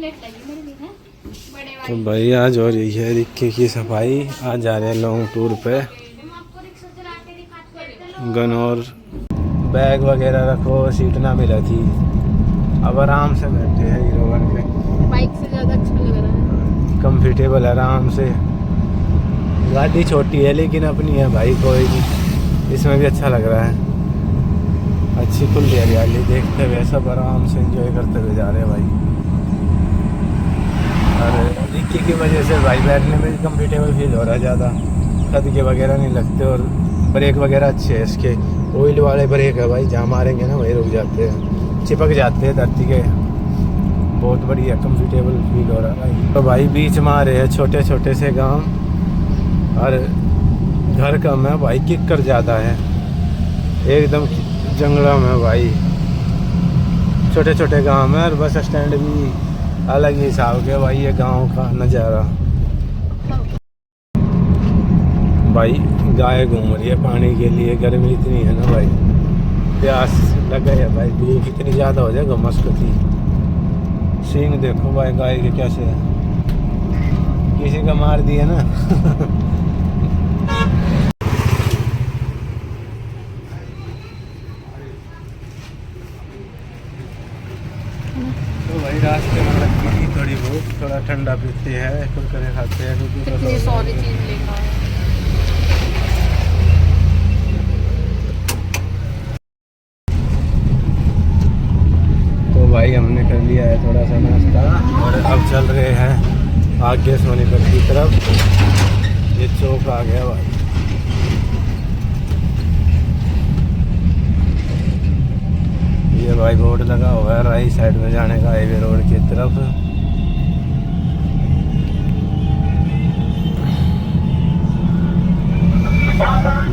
तो भाई आज हो रही है रिक्की की सफाई। आज जा रहे हैं लॉन्ग टूर पे। गन और बैग वगैरह रखो, सीट ना मिला थी। अब आराम से बैठे हैं हीरो वन पे। बाइक से ज़्यादा अच्छा लग रहा है, कंफर्टेबल आराम से। गाड़ी छोटी है लेकिन अपनी है भाई, कोई नहीं, इसमें भी अच्छा लग रहा है। अच्छी खुली हरियाली देखते हुए सब आराम से एंजॉय करते हुए जा रहे हैं भाई। और रिक्की की वजह से भाई बैठने में भी कंफर्टेबल फील हो रहा है ज़्यादा। खदके वगैरह नहीं लगते और ब्रेक वगैरह अच्छे हैं इसके। ऑयल वाले ब्रेक है भाई, जहाँ मारेंगे ना वही रुक जाते हैं, चिपक जाते हैं धरती के। बहुत बढ़िया कंफर्टेबल फील हो रहा है भाई। तो भाई बीच में आ रहे हैं छोटे छोटे से गांव और घर कम है भाई, किक कर जाता है एकदम जंगलों में भाई। छोटे छोटे गांव में और बस स्टैंड भी अलग ही हिसाब के भाई। ये गांव का नज़ारा भाई। गाय घूम रही है पानी के लिए, गर्मी इतनी है ना भाई, प्यास लगे है भाई। धूप इतनी ज़्यादा हो जाएगा मस्कती। सींग देखो भाई गाय के कैसे है, किसी का मार दिया ना। तो भाई रास्ते में लगती थी थोड़ी बहुत, थोड़ा ठंडा पीते हैं, कुरकुरे खाते हैं। कितनी सारी चीज़ लेकर आए। तो भाई हमने कर लिया है थोड़ा सा नाश्ता और अब चल रहे हैं आगे सोनीपत की तरफ। ये चौक आ गया भाई। ये भाई बोर्ड लगा हुआ है राइट साइड में जाने का, हाईवे रोड की तरफ।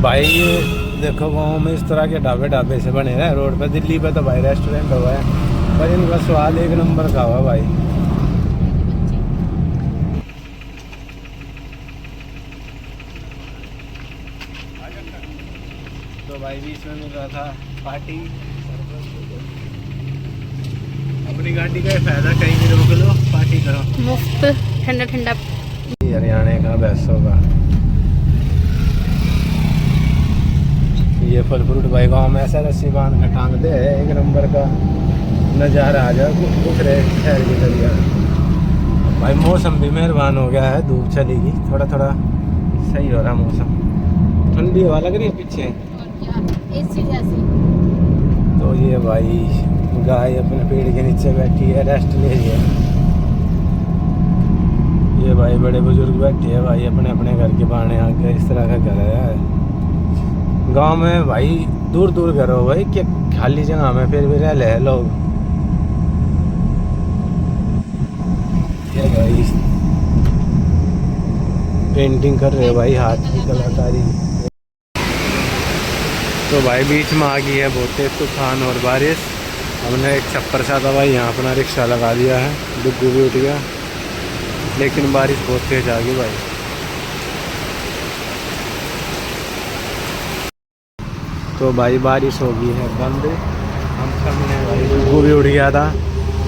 भाई ये देखो गाँव में इस तरह के ढाबे से बने हैं रोड पे। दिल्ली पे तो भाई रेस्टोरेंट हुआ है, पर इनका स्वाद एक नंबर का हुआ भाई। तो भाई बीच में मिल रहा था पार्टी। अपनी गाड़ी का फायदा, कहीं भी रोक लो पार्टी करो, मुफ्त ठंडा ठंडा। हरियाणा का भैंसों का ये फल फ्रूट भाई गाँव में ऐसा रस्सी बांध के टांग दे, एक नंबर का नज़ारा आ जाए दूसरे शहर की तरह भाई। मौसम भी मेहरबान हो गया है, धूप चलेगी, थोड़ा थोड़ा सही हो रहा मौसम। ठंडी हवा लग रही है पीछे। एसी जैसी। तो ये भाई गाय अपने पेड़ के नीचे बैठी है, रेस्ट ले रही है। ये भाई बड़े बुजुर्ग बैठे हैं भाई अपने अपने घर के बाहर आके। इस तरह का घर है गांव में भाई, दूर दूर घर हो भाई, कि खाली जगह में फिर भी रह ले लोग। ये भाई पेंटिंग कर रहे हैं भाई, हाथ की कलाकारी। तो भाई बीच में आ गई है बहुत तेज तूफान और बारिश। हमने एक छप्पर सा था भाई यहाँ अपना रिक्शा लगा दिया है, डुग्गू भी उठ गया, लेकिन बारिश बहुत तेज आ गई भाई। तो भाई बारिश हो गई है बंद। हम सब ने भाई डुग्गू भी उठ गया था,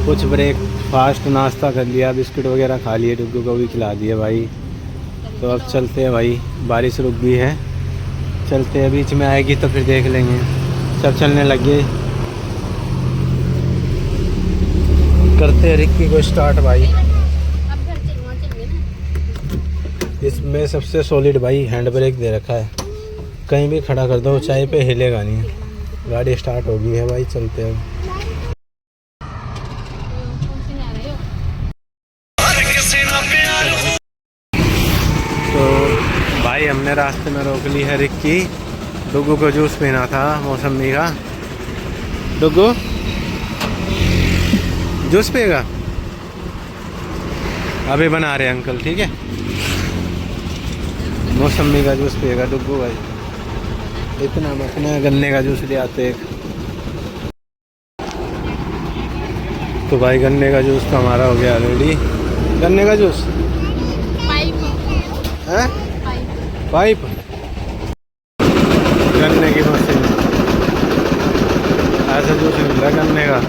कुछ ब्रेकफास्ट नाश्ता कर लिया, बिस्किट वगैरह खा लिए, डुग्गू को भी खिला दिए भाई। तो अब चलते हैं भाई, बारिश रुक गई है, चलते हैं। बीच में आएगी तो फिर देख लेंगे। सब चलने लगे, करते हैं रिक्की को स्टार्ट भाई। इसमें सबसे सॉलिड भाई हैंड ब्रेक दे रखा है, कहीं भी खड़ा कर दो ऊंचाई पे हिलेगा नहीं। गाड़ी स्टार्ट हो गई है भाई, चलते हैं। तो भाई हमने रास्ते में रोक ली है रिक्की। डुग्गू को जूस पीना था मौसमी का। डुग्गू जूस पिएगा? अभी बना रहे अंकल, ठीक है। मौसमी का जूस पिएगा डुग्गू भाई। इतना मखना गन्ने का जूस ले आते एक। तो भाई गन्ने का जूस तो हमारा हो गया रेडी। गन्ने का जूस है, पाइप गन्ने की मशीन। ऐसा जूस मिल रहा है गन्ने का।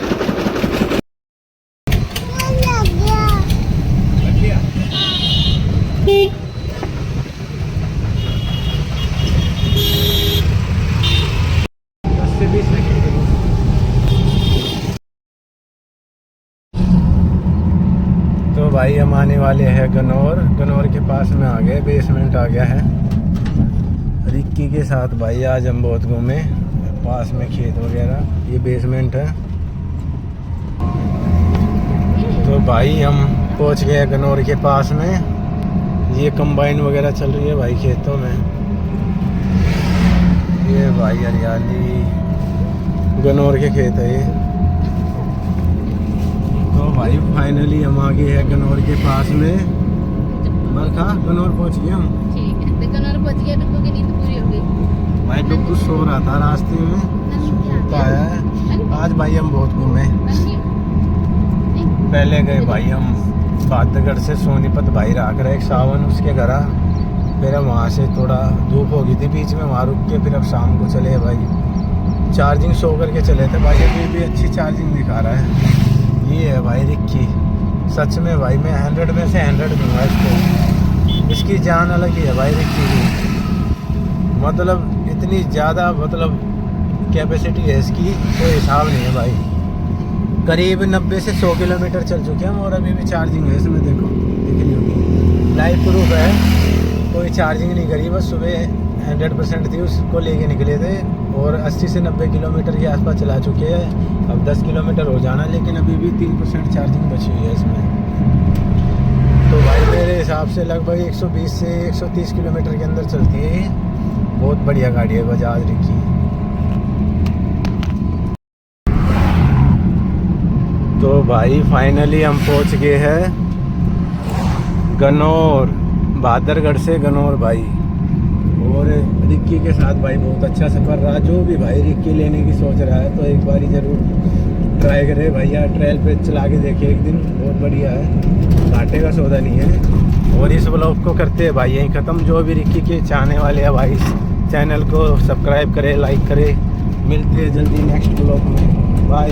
हम आने वाले हैं गनौर। गनौर के पास में आ गए, बेसमेंट आ गया है। रिक्की के साथ भाई आज हम बहुत घूमे, पास में खेत वगैरह, ये बेसमेंट है। तो भाई हम पहुंच गए गनौर के पास में। ये कंबाइन वगैरह चल रही है भाई खेतों में। ये भाई हरियाली, गनौर के खेत है ये। तो भाई फाइनली हम आ गए हैं गनौर के पास में। बरखा गनौर पहुंच गए हम। ठीक है, तो गनौर पहुंच गया, डुग्गू की नींद पूरी हो गई। भाई डुग्गू सो रहा था रास्ते में, सोता है। आज भाई हम बहुत घूमे। पहले गए भाई हम बादगढ़ से सोनीपत भाई राख रहे एक सावन उसके घर। फिर हम वहाँ से थोड़ा धूप हो गई थी बीच में, वहाँ रुक के फिर अब शाम को चले भाई। चार्जिंग सो करके चले थे भाई, अभी भी अच्छी चार्जिंग दिखा रहा है। ये है भाई रिक्की, सच में भाई मैं 100 में से 100 दूंगा इसको। इसकी जान अलग ही है भाई रिक्की की, मतलब इतनी ज़्यादा मतलब कैपेसिटी है इसकी, कोई हिसाब नहीं है भाई। करीब 90 से 100 किलोमीटर चल चुके हैं और अभी भी चार्जिंग है इसमें, देखो दिख रही होगी, लाइव प्रूफ है। कोई चार्जिंग नहीं करी, बस सुबह 100% थी, उसको लेके निकले थे और 80 से 90 किलोमीटर के आसपास चला चुके हैं। अब 10 किलोमीटर हो जाना, लेकिन अभी भी 3% चार्जिंग बची हुई है इसमें। तो भाई मेरे हिसाब से लगभग 120 से 130 किलोमीटर के अंदर चलती है ये। बहुत बढ़िया गाड़ी है बजाज रिक्की। तो भाई फाइनली हम पहुंच गए हैं गनौर, बहादुरगढ़ से गनौर भाई। और रिक्की के साथ भाई बहुत अच्छा सफ़र रहा। जो भी भाई रिक्की लेने की सोच रहा है तो एक बार ज़रूर ट्राई करे भैया, ट्रायल पे चला के देखे एक दिन, बहुत बढ़िया है, घाटे का सौदा नहीं है। और इस ब्लॉग को करते हैं भाई यहीं ख़त्म। जो भी रिक्की के चाहने वाले हैं भाई चैनल को सब्सक्राइब करें, लाइक करें। मिलते हैं जल्दी नेक्स्ट ब्लॉग में, बाय।